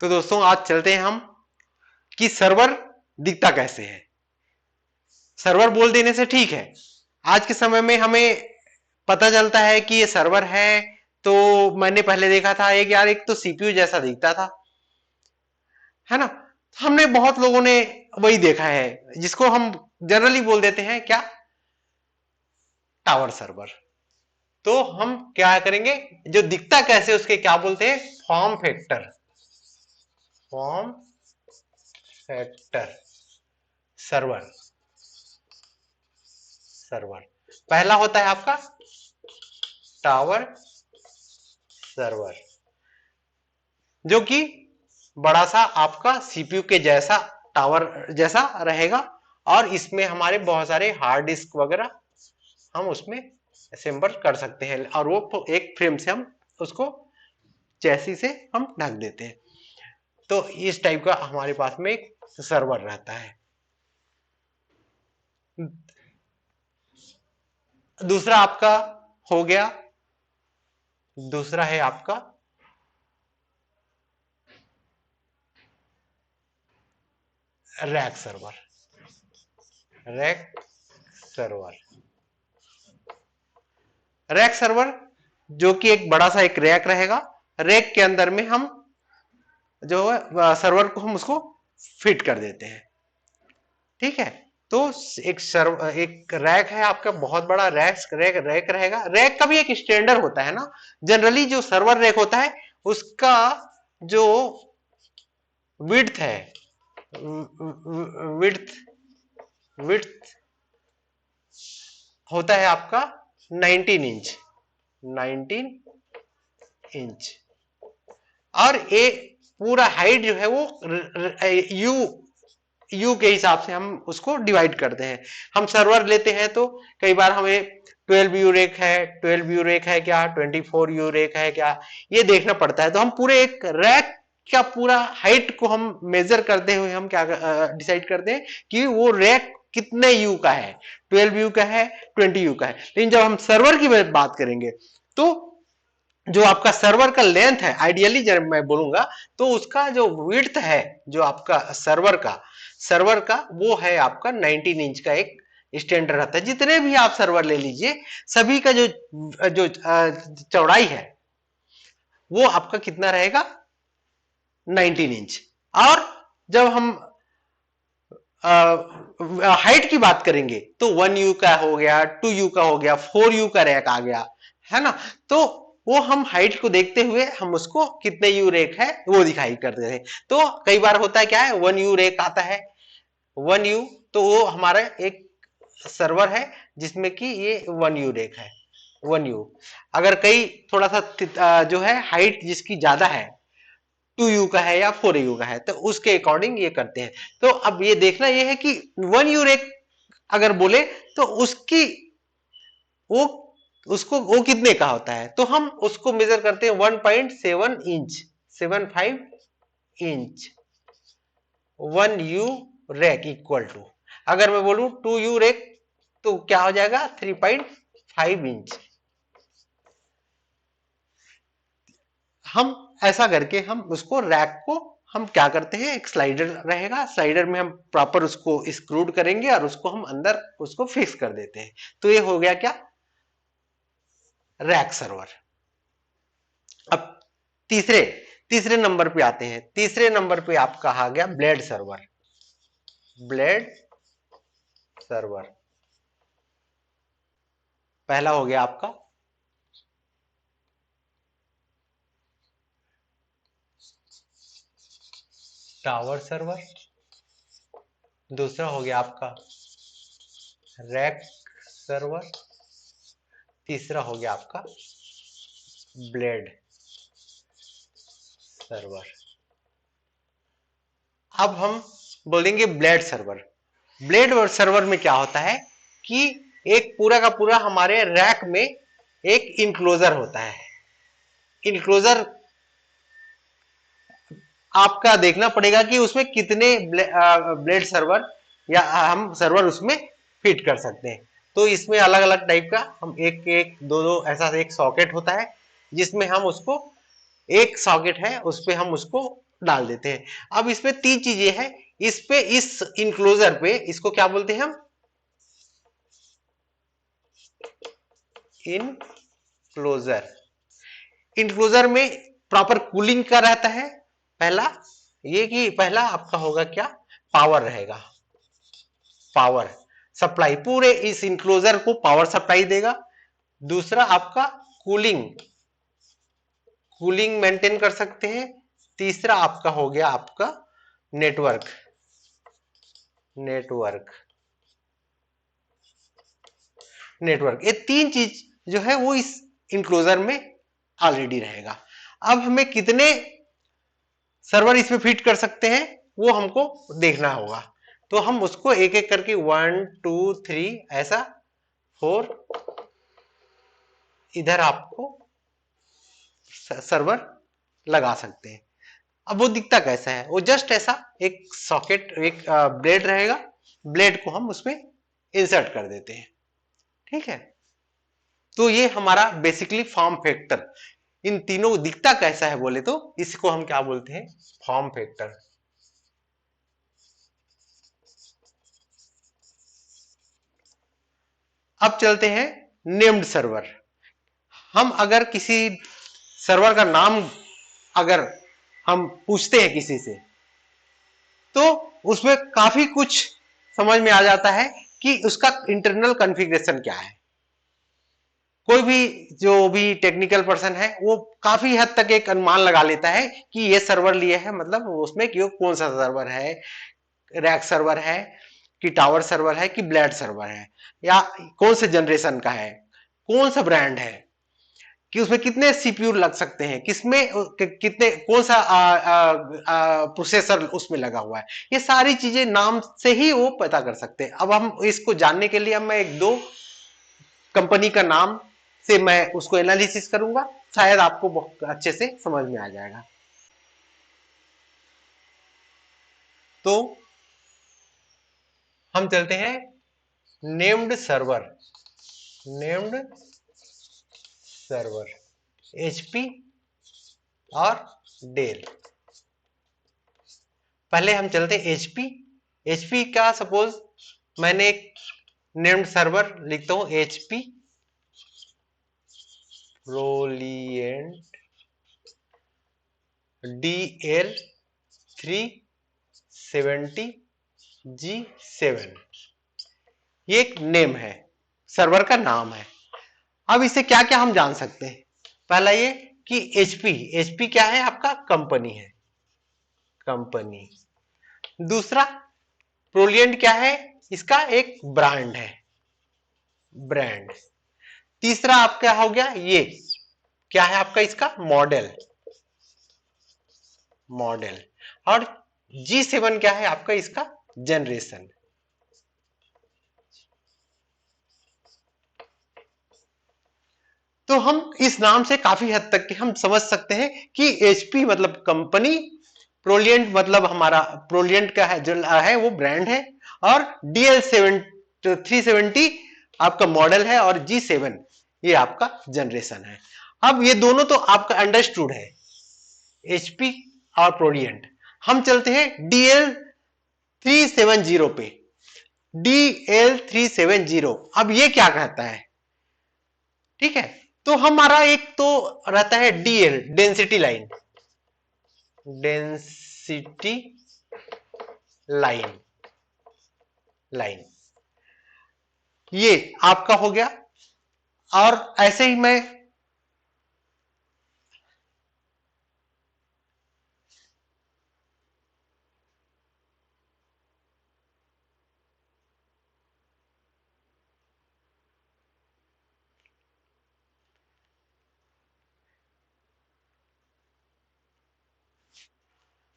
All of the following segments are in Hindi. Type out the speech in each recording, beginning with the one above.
तो दोस्तों आज चलते हैं हम कि सर्वर दिखता कैसे है। सर्वर बोल देने से ठीक है, आज के समय में हमें पता चलता है कि ये सर्वर है। तो मैंने पहले देखा था एक यार, एक तो सीपीयू जैसा दिखता था, है ना। हमने बहुत लोगों ने वही देखा है, जिसको हम जनरली बोल देते हैं क्या, टावर सर्वर। तो हम क्या करेंगे, जो दिखता कैसे उसके क्या बोलते हैं, form factor. Form factor server. Server पहला होता है आपका टावर सर्वर, जो कि बड़ा सा आपका सीपीयू के जैसा टावर जैसा रहेगा, और इसमें हमारे बहुत सारे हार्ड डिस्क वगैरह हम उसमें असेंबल कर सकते हैं, और वो एक फ्रेम से हम उसको चैसी से हम ढक देते हैं। तो इस टाइप का हमारे पास में एक सर्वर रहता है। दूसरा आपका हो गया, दूसरा है आपका rack server. Rack server, rack server जो कि एक बड़ा सा एक रैक रहेगा। रैक के अंदर में हम जो है सर्वर को हम उसको फिट कर देते हैं, ठीक है। तो एक रैक है आपका, बहुत बड़ा रैक रहेगा। रैक का भी एक स्टैंडर्ड होता है ना। जनरली जो सर्वर रैक होता है उसका जो विड्थ है, विड्थ विड्थ होता है आपका 19 इंच, 19 इंच। और ये पूरा हाइट जो है वो यू यू के हिसाब से हम उसको डिवाइड करते हैं। हम सर्वर लेते हैं तो कई बार हमें 12 यू रेक है, 12 यू रेक है क्या, 24 यू रेक है क्या, ये देखना पड़ता है। तो हम पूरे एक रैक का पूरा हाइट को हम मेजर करते हुए हम क्या डिसाइड करते हैं कि वो रैक कितने यू का है, 12 यू का है, 20 यू का है। लेकिन जब हम सर्वर की बात करेंगे तो जो आपका सर्वर का लेंथ है, आइडियली जब मैं बोलूंगा तो उसका जो विड्थ है, जो आपका सर्वर का वो है आपका 19 इंच का एक स्टैंडर्ड रहता है। जितने भी आप सर्वर ले लीजिए, सभी का जो जो चौड़ाई है वो आपका कितना रहेगा, 19 इंच। और जब हम हाइट की बात करेंगे तो 1 यू का हो गया, 2 यू का हो गया, 4 यू का रैक आ गया, है ना। तो वो हम हाइट को देखते हुए हम उसको कितने यू रैक है वो दिखाई करते हैं। तो कई बार होता है क्या है, 1 यू रैक आता है, 1 यू, तो वो हमारा एक सर्वर है जिसमें कि ये 1 यू रैक है, 1 यू। अगर कई थोड़ा सा जो है हाइट जिसकी ज्यादा है, 2 यू का है या 4 यू का है, तो उसके अकॉर्डिंग ये करते हैं। तो अब ये देखना ये है कि 1 यू रैक अगर बोले तो उसकी वो उसको वो कितने का होता है, तो हम उसको मेजर करते हैं 1.7 inch, 75 inch 1 U rack equal to. अगर मैं बोलूं 2 यू रैक तो क्या हो जाएगा, 3.5 इंच। हम ऐसा करके हम उसको रैक को हम क्या करते हैं, एक स्लाइडर रहेगा, स्लाइडर में हम प्रॉपर उसको स्क्रूड करेंगे और उसको हम अंदर उसको फिक्स कर देते हैं। तो ये हो गया क्या, रैक सर्वर। अब तीसरे तीसरे नंबर पे आते हैं। तीसरे नंबर पे आपका आ गया ब्लेड सर्वर। ब्लेड सर्वर पहला हो गया आपका टावर सर्वर, दूसरा हो गया आपका रैक सर्वर, तीसरा हो गया आपका ब्लेड सर्वर। अब हम बोलेंगे ब्लेड सर्वर। ब्लेड सर्वर में क्या होता है कि एक पूरा का पूरा हमारे रैक में एक इंक्लोजर होता है। इंक्लोजर आपका देखना पड़ेगा कि उसमें कितने ब्लेड सर्वर या हम सर्वर उसमें फिट कर सकते हैं। तो इसमें अलग अलग टाइप का हम एक एक दो दो ऐसा एक सॉकेट होता है, जिसमें हम उसको एक सॉकेट है उस पर हम उसको डाल देते हैं। अब इसमें 3 चीजें हैं, इस पे, इस इंक्लोजर पे, इसको क्या बोलते हैं हम, इनक्लोजर। इनक्लोजर में प्रॉपर कूलिंग का रहता है। पहला ये कि पहला आपका होगा क्या, पावर रहेगा, पावर सप्लाई, पूरे इस इंक्लोजर को पावर सप्लाई देगा। दूसरा आपका कूलिंग, कूलिंग मेंटेन कर सकते हैं। तीसरा आपका हो गया आपका नेटवर्क, नेटवर्क, नेटवर्क। ये 3 चीज जो है वो इस इंक्लोजर में ऑलरेडी रहेगा। अब हमें कितने सर्वर इसमें फिट कर सकते हैं वो हमको देखना होगा, तो हम उसको एक एक करके 1 2 3 ऐसा 4 इधर आपको सर्वर लगा सकते हैं। अब वो दिखता कैसा है, वो जस्ट ऐसा एक सॉकेट, एक ब्लेड रहेगा, ब्लेड को हम उसमें इंसर्ट कर देते हैं, ठीक है। तो ये हमारा बेसिकली फॉर्म फैक्टर, इन तीनों दिखता कैसा है बोले तो इसको हम क्या बोलते हैं, फॉर्म फैक्टर। अब चलते हैं नेम्ड सर्वर। हम अगर किसी सर्वर का नाम अगर हम पूछते हैं किसी से, तो उसमें काफी कुछ समझ में आ जाता है कि उसका इंटरनल कॉन्फ़िगरेशन क्या है। कोई भी जो भी टेक्निकल पर्सन है वो काफी हद तक एक अनुमान लगा लेता है कि ये सर्वर लिए है, मतलब उसमें कि कौन सा सर्वर है, रैक सर्वर है कि टावर सर्वर है कि ब्लेड सर्वर है, या कौन से जनरेशन का है, कौन सा ब्रांड है, कि उसमें कितने सीपीयू लग सकते हैं, किसमें कितने, कौन सा प्रोसेसर उसमें लगा हुआ है, ये सारी चीजें नाम से ही वो पता कर सकते हैं। अब हम इसको जानने के लिए मैं एक दो कंपनी का नाम से मैं उसको एनालिसिस करूंगा, शायद आपको बहुत अच्छे से समझ में आ जाएगा। तो हम चलते हैं named server, named server HP और डेल। पहले हम चलते हैं एचपी। एचपी का सपोज मैंने एक नेम्ड सर्वर लिखता हूं, एचपी प्रोलिएंट DL370G7, ये एक नेम है, सर्वर का नाम है। अब इससे क्या क्या हम जान सकते हैं, पहला ये कि एचपी, एचपी क्या है, आपका कंपनी है, कंपनी। दूसरा प्रोलिएंट क्या है, इसका एक ब्रांड है, ब्रांड। तीसरा आपका हो गया ये क्या है, आपका इसका मॉडल, मॉडल। और G7 क्या है आपका, इसका जनरेशन। तो हम इस नाम से काफी हद तक के हम समझ सकते हैं कि एचपी मतलब कंपनी, प्रोलिएंट मतलब हमारा प्रोलिएंट का है जो है वो ब्रांड है, और DL370 आपका मॉडल है, और G7 ये आपका जनरेशन है। अब ये दोनों तो आपका अंडरस्टूड है, एचपी और प्रोलिएंट। हम चलते हैं DL370 पे। DL370 अब ये क्या कहता है, ठीक है। तो हमारा एक तो रहता है DL, density line, density line, line ये आपका हो गया। और ऐसे ही मैं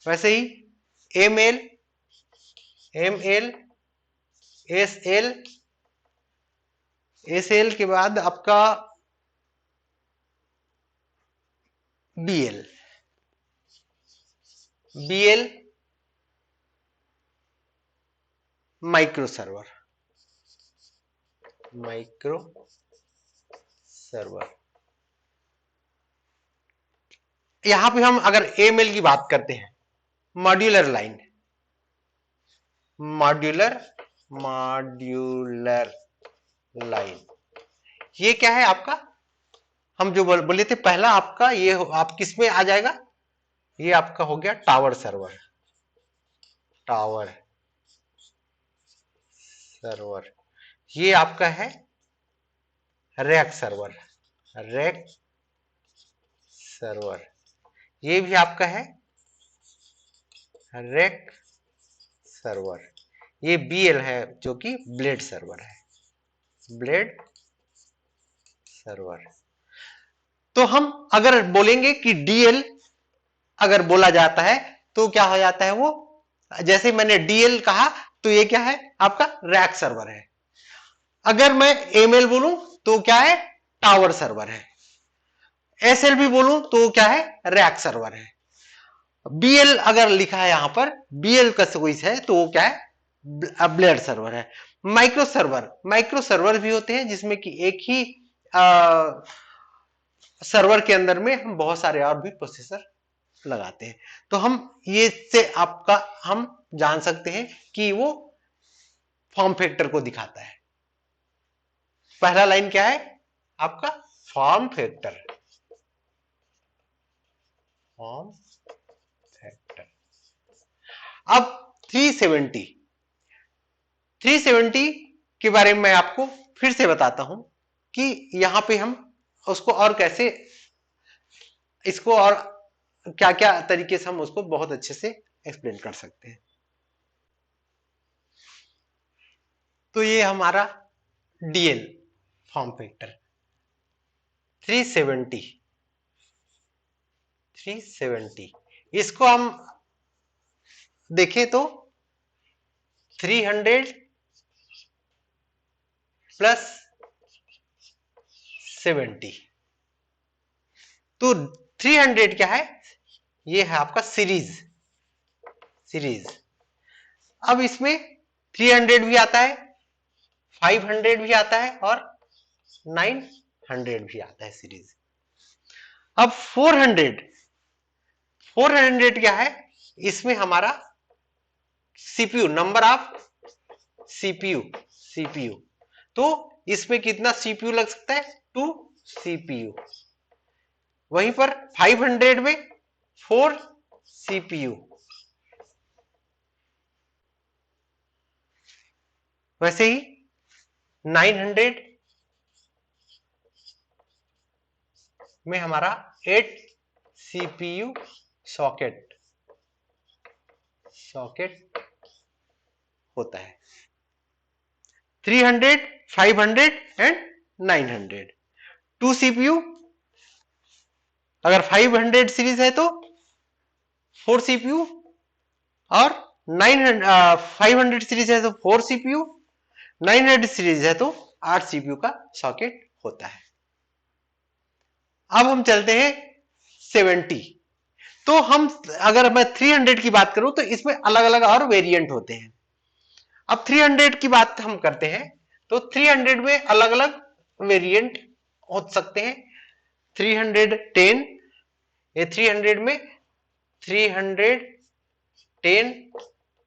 वैसे ही एमएल, एमएल, एसएल, एसएल के बाद आपका BL, BL micro server, micro server. यहां पे हम अगर एमएल की बात करते हैं, मॉड्यूलर लाइन, मॉड्यूलर लाइन, ये क्या है आपका, हम जो बोले थे पहला आपका, ये आप किस में आ जाएगा, ये आपका हो गया टावर सर्वर, ये आपका है रैक सर्वर, ये भी आपका है रैक सर्वर, ये BL है जो कि ब्लेड सर्वर है, ब्लेड सर्वर। तो हम अगर बोलेंगे कि DL अगर बोला जाता है तो क्या हो जाता है, वो जैसे मैंने DL कहा तो ये क्या है आपका रैक सर्वर है। अगर मैं ML बोलूं तो क्या है, टावर सर्वर है। SLB बोलूं तो क्या है, रैक सर्वर है। BL अगर लिखा है यहां पर, BL का कोई है तो वो क्या है, ब्लेड सर्वर है। माइक्रो सर्वर भी होते हैं जिसमें कि एक ही सर्वर के अंदर में हम बहुत सारे और भी प्रोसेसर लगाते हैं। तो हम ये से आपका हम जान सकते हैं कि वो फॉर्म फैक्टर को दिखाता है। पहला लाइन क्या है आपका, फॉर्म फैक्टर, अब 370 के बारे में मैं आपको फिर से बताता हूं कि यहां पे हम उसको और कैसे, इसको और क्या क्या तरीके से हम उसको बहुत अच्छे से एक्सप्लेन कर सकते हैं। तो ये हमारा DL फॉर्म फैक्टर 370, इसको हम देखें तो 300 प्लस 70, तो 300 क्या है, ये है आपका सीरीज। अब इसमें 300 भी आता है, 500 भी आता है और 900 भी आता है सीरीज। अब 400 क्या है, इसमें हमारा CPU, नंबर ऑफ CPU, तो इसमें कितना CPU लग सकता है, 2 CPU। वहीं पर 500 में 4 CPU, वैसे ही 900 में हमारा 8 CPU सॉकेट होता है। 300, 500 एंड 900, 2 CPU, अगर 500 सीरीज है तो 4 CPU और 500 सीरीज है तो 4 CPU, 900 सीरीज है तो 8 CPU का सॉकेट होता है। अब हम चलते हैं 70, तो हम अगर मैं 300 की बात करूं तो इसमें अलग अलग और वेरिएंट होते हैं। अब 300 की बात हम करते हैं तो 300 में अलग अलग वेरिएंट हो सकते हैं। 310, ये 300 में 310,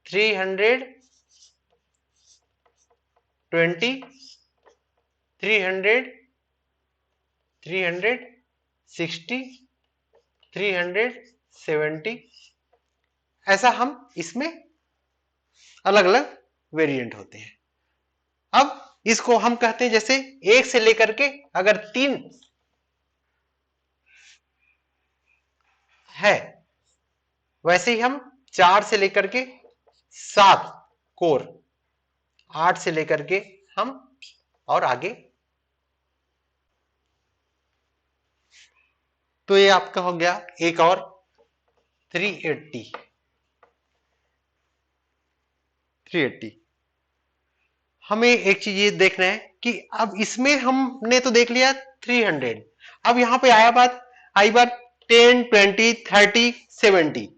320, 300, 360, 370, ऐसा हम इसमें अलग अलग वेरिएंट होते हैं। अब इसको हम कहते हैं, जैसे 1 से लेकर के अगर 3 है, वैसे ही हम 4 से लेकर के 7 कोर, 8 से लेकर के हम और आगे, तो ये आपका हो गया एक और 380। हमें एक चीज ये देखना है कि अब इसमें हमने तो देख लिया 300, अब यहां पे आई बात 10, 20, 30, 70,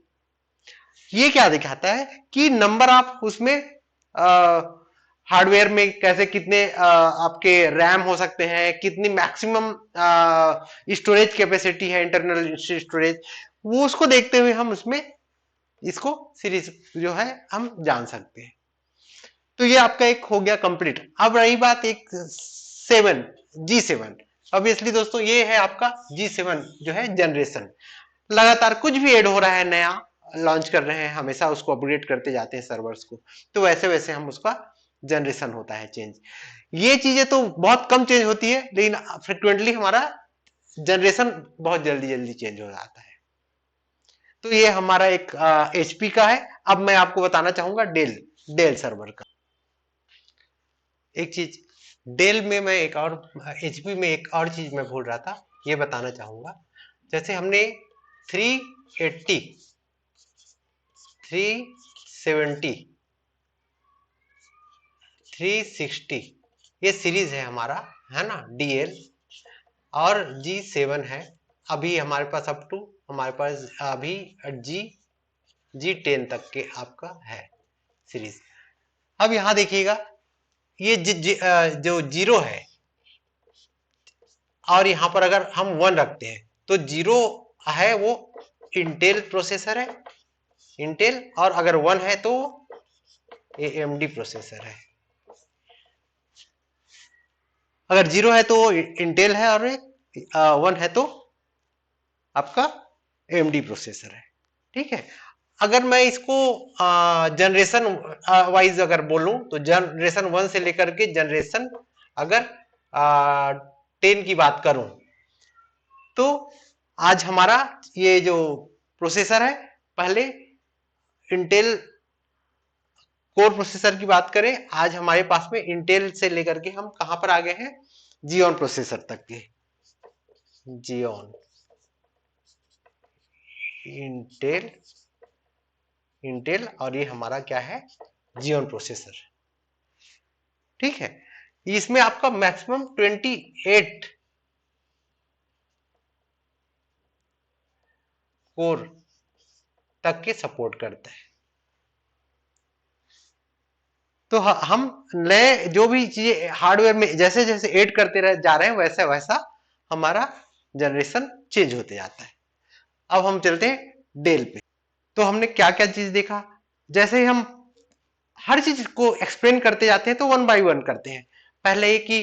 ये क्या दिखाता है कि नंबर ऑफ उसमें हार्डवेयर में कैसे कितने आपके रैम हो सकते हैं, कितनी मैक्सिमम स्टोरेज कैपेसिटी है, इंटरनल स्टोरेज, वो उसको देखते हुए हम उसमें इसको सीरीज जो है हम जान सकते हैं। तो ये आपका एक हो गया कंप्लीट। अब रही बात एक 7 G7। ऑब्वियसली दोस्तों ये है आपका G7 जो है जनरेशन। लगातार कुछ भी ऐड हो रहा है नया लॉन्च कर रहे हैं, हमेशा उसको अपग्रेड करते जाते हैं सर्वर्स को, तो वैसे वैसे हम उसका जनरेशन होता है चेंज। ये चीजें तो बहुत कम चेंज होती है, लेकिन फ्रिक्वेंटली हमारा जनरेशन बहुत जल्दी जल्दी चेंज हो जाता है। तो ये हमारा एक HP का है। अब मैं आपको बताना चाहूंगा डेल सर्वर का एक चीज। डेल में मैं एक और, HP में एक और चीज मैं भूल रहा था, ये बताना चाहूंगा। जैसे हमने 380, 370, 360 ये सीरीज है हमारा, है ना, DL, और G7 है। अभी हमारे पास अप टू हमारे पास अभी G10 तक के आपका है सीरीज। अब यहां देखिएगा, ये जो 0 है और यहां पर अगर हम 1 रखते हैं तो 0 है वो इंटेल प्रोसेसर है, इंटेल, और अगर 1 है तो AMD प्रोसेसर है। अगर 0 है तो इंटेल है और 1 है तो आपका AMD प्रोसेसर है। ठीक है। अगर मैं इसको जनरेशन वाइज अगर बोलूं तो जनरेशन 1 से लेकर के जनरेशन अगर 10 की बात करूं तो आज हमारा ये जो प्रोसेसर है, पहले इंटेल कोर प्रोसेसर की बात करें, आज हमारे पास में इंटेल से लेकर के हम कहां पर आ गए हैं, जियोन प्रोसेसर तक के। जियोन, इंटेल, इंटेल, और ये हमारा क्या है, जियोन प्रोसेसर। ठीक है। इसमें आपका मैक्सिमम 28 कोर तक के सपोर्ट करता है। तो हम नए जो भी चीजें हार्डवेयर में जैसे जैसे ऐड करते जा रहे हैं, वैसा वैसा हमारा जनरेशन चेंज होते जाता है। अब हम चलते हैं डेल पे। तो हमने क्या क्या चीज देखा, जैसे ही हम हर चीज को एक्सप्लेन करते जाते हैं तो 1 बाय 1 करते हैं। पहले ये कि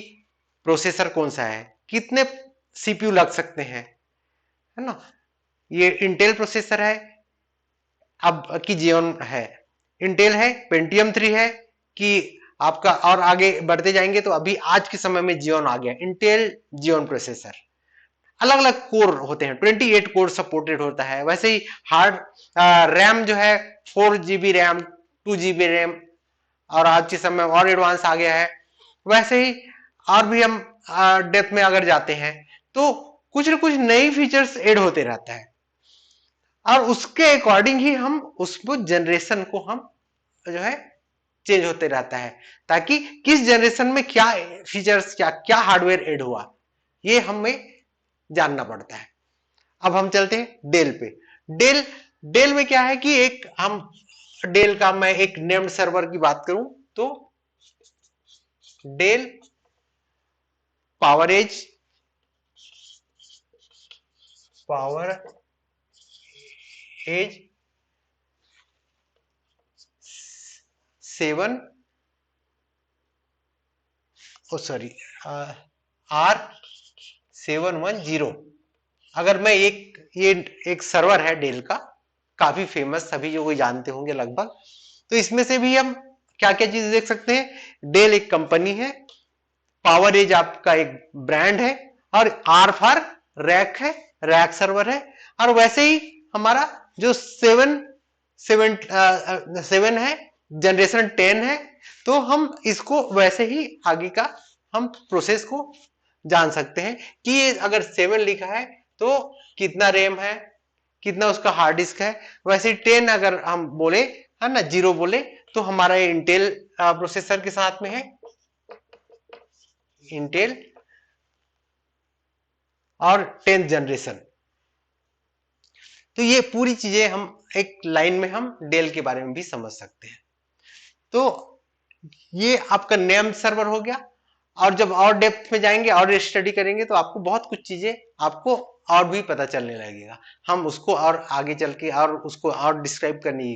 प्रोसेसर कौन सा है, कितने CPU लग सकते हैं, है ना। ये इंटेल प्रोसेसर है, अब की जियोन है। इंटेल है, पेंटियम 3 है कि आपका, और आगे बढ़ते जाएंगे तो अभी आज के समय में जियोन आ गया, इंटेल जियोन प्रोसेसर। अलग अलग कोर होते हैं, 28 कोर सपोर्टेड होता है। वैसे ही हार्ड रैम जो है 4 GB रैम, 2 GB रैम, और आज के समय और एडवांस आ गया है। वैसे ही और भी हम डेप्थ में अगर जाते हैं तो कुछ न कुछ नई फीचर्स ऐड होते रहता है, और उसके अकॉर्डिंग ही हम उसको जनरेशन को हम जो है चेंज होते रहता है, ताकि किस जनरेशन में क्या फीचर्स, क्या क्या हार्डवेयर ऐड हुआ, ये हमें जानना पड़ता है। अब हम चलते हैं डेल पे। डेल डेल में क्या है कि एक हम डेल का, मैं एक नेम्ड सर्वर की बात करूं तो Dell power edge, power edge 7, sorry, R710। अगर मैं ये एक सर्वर है डेल का, काफी फेमस, सभी जो कोई जानते होंगे लगभग। तो इसमें से भी हम क्या क्या चीज देख सकते हैं। डेल एक कंपनी है, पावर एज आपका एक ब्रांड है, और आर फॉर रैक है, रैक सर्वर है। और वैसे ही हमारा जो 7 है, जनरेशन 10 है। तो हम इसको वैसे ही आगे का हम प्रोसेस को जान सकते हैं कि ये अगर 7 लिखा है तो कितना रैम है, कितना उसका हार्ड डिस्क है। वैसे 10 अगर हम बोले, है ना, 0 बोले, तो हमारा इंटेल प्रोसेसर के साथ में है, इंटेल और 10th जनरेशन। तो ये पूरी चीजें हम एक लाइन में हम डेल के बारे में भी समझ सकते हैं। तो ये आपका नेम सर्वर हो गया, और जब और डेप्थ में जाएंगे और स्टडी करेंगे तो आपको बहुत कुछ चीजें आपको और भी पता चलने लगेगा। हम उसको और आगे चल के और उसको और डिस्क्राइब करने की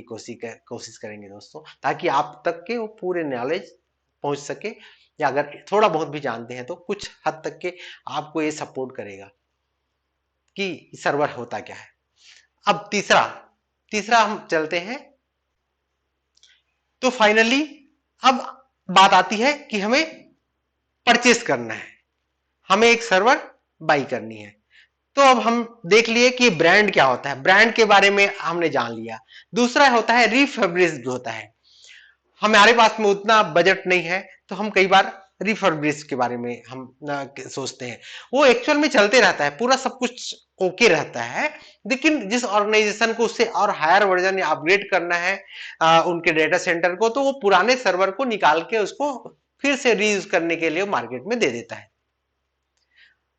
कोशिश करेंगे दोस्तों, ताकि आप तक के वो पूरे नॉलेज पहुंच सके, या अगर थोड़ा बहुत भी जानते हैं तो कुछ हद तक के आपको ये सपोर्ट करेगा कि सर्वर होता क्या है। अब तीसरा तीसरा हम चलते हैं। तो फाइनली अब बात आती है कि हमें परचेस करना है, हमें एक सर्वर बाई करनी है। तो अब हम देख लिए कि ब्रांड क्या होता है, ब्रांड के बारे में हमने जान लिया। दूसरा होता है रिफर्बिश्ड होता है। हमारे पास में उतना बजट नहीं है तो हम कई बार रिफर्बिश के बारे में हम सोचते हैं। वो एक्चुअल में चलते रहता है, पूरा सब कुछ ओके रहता है, लेकिन जिस ऑर्गेनाइजेशन को उससे और हायर वर्जन या अपग्रेड करना है उनके डेटा सेंटर को, तो वो पुराने सर्वर को निकाल के उसको फिर से रीयूज करने के लिए मार्केट में दे देता है।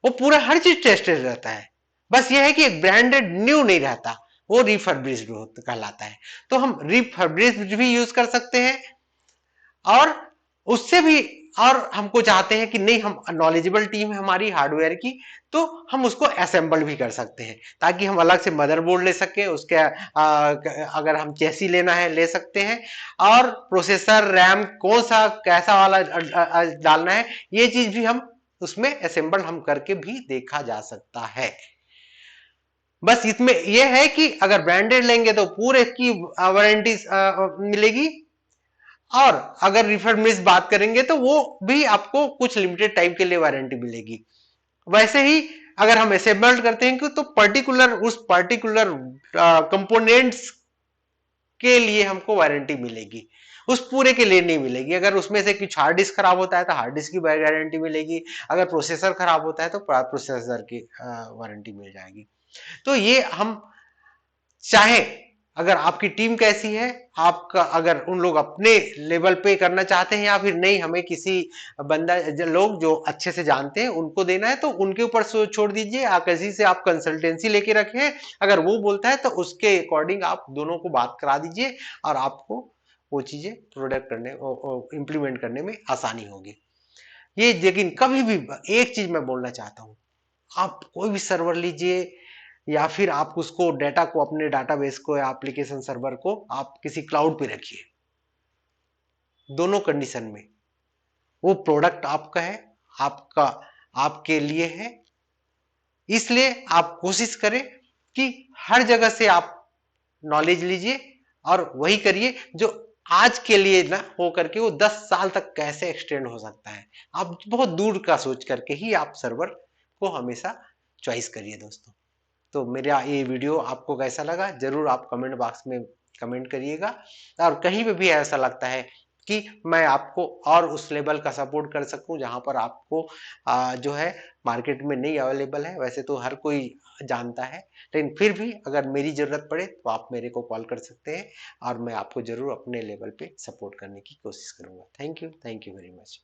वो पूरा हर चीज टेस्टेड रहता है, बस ये है कि एक ब्रांडेड न्यू नहीं रहता, वो रिफर्बिश्ड कहलाता है। तो हम रिफर्बिश्ड भी यूज कर सकते हैं, और उससे भी और हमको चाहते हैं कि नहीं, हम नॉलेजेबल टीम है हमारी हार्डवेयर की, तो हम उसको असेंबल भी कर सकते हैं, ताकि हम अलग से मदरबोर्ड ले सके, उसके अगर हम चेसी लेना है ले सकते हैं, और प्रोसेसर रैम कौन सा कैसा वाला डालना है, ये चीज भी हम उसमें असेंबल हम करके भी देखा जा सकता है। बस इसमें यह है कि अगर ब्रांडेड लेंगे तो पूरे की वारंटी मिलेगी, और अगर रिफर्बिश बात करेंगे तो वो भी आपको कुछ लिमिटेड टाइम के लिए वारंटी मिलेगी। वैसे ही अगर हम असेंबल्ड करते हैं तो पर्टिकुलर उस पर्टिकुलर कंपोनेंट्स के लिए हमको वारंटी मिलेगी, उस पूरे के लिए नहीं मिलेगी। अगर उसमें से कुछ हार्ड डिस्क खराब होता है तो हार्ड डिस्क की गारंटी मिलेगी, अगर प्रोसेसर खराब होता है तो प्रोसेसर की वारंटी मिल जाएगी। तो ये हम चाहे अगर आपकी टीम कैसी है, आपका अगर उन लोग अपने लेवल पे करना चाहते हैं, या फिर नहीं हमें किसी बंदा लोग जो अच्छे से जानते हैं उनको देना है, तो उनके ऊपर छोड़ दीजिए, किसी से आप कंसल्टेंसी लेके रखें, अगर वो बोलता है तो उसके अकॉर्डिंग आप दोनों को बात करा दीजिए, और आपको वो चीजें प्रोडक्ट करने इंप्लीमेंट करने में आसानी होगी। ये लेकिन कभी भी एक चीज मैं बोलना चाहता हूं, आप कोई भी सर्वर लीजिए, या फिर आप उसको डेटा को अपने डाटाबेस को या एप्लीकेशन सर्वर को आप किसी क्लाउड पे रखिए, दोनों कंडीशन में वो प्रोडक्ट आपका है, आपका आपके लिए है। इसलिए आप कोशिश करें कि हर जगह से आप नॉलेज लीजिए, और वही करिए जो आज के लिए ना हो करके वो 10 साल तक कैसे एक्सटेंड हो सकता है। आप बहुत दूर का सोच करके ही आप सर्वर को हमेशा चॉइस करिए दोस्तों। तो मेरा ये वीडियो आपको कैसा लगा जरूर आप कमेंट बॉक्स में कमेंट करिएगा, और कहीं पे भी ऐसा लगता है कि मैं आपको और उस लेवल का सपोर्ट कर सकूं जहां पर आपको जो है मार्केट में नहीं अवेलेबल है। वैसे तो हर कोई जानता है, लेकिन फिर भी अगर मेरी जरूरत पड़े तो आप मेरे को कॉल कर सकते हैं, और मैं आपको जरूर अपने लेवल पे सपोर्ट करने की कोशिश करूंगा। Thank you very much.